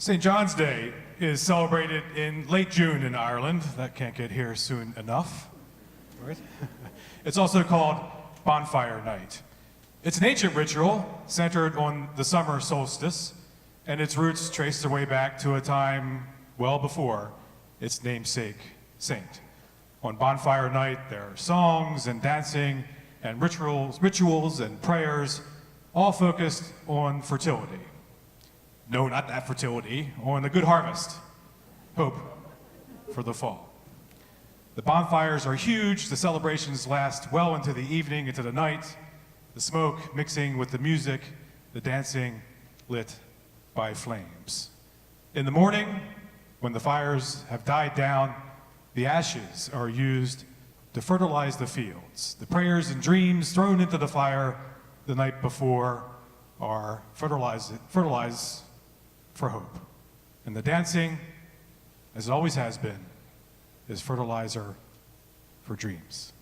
St. John's Day is celebrated in late June in Ireland. That can't get here soon enough, right? It's also called Bonfire Night. It's an ancient ritual centered on the summer solstice, and its roots trace their way back to a time well before its namesake saint. On Bonfire Night, there are songs and dancing and rituals and prayers, all focused on fertility. No, not that fertility, on the good harvest, hope for the fall. The bonfires are huge, the celebrations last well into the evening, into the night, the smoke mixing with the music, the dancing lit by flames. In the morning, when the fires have died down, the ashes are used to fertilize the fields. The prayers and dreams thrown into the fire the night before are fertilize for hope. And the dancing, as it always has been, is fertilizer for dreams.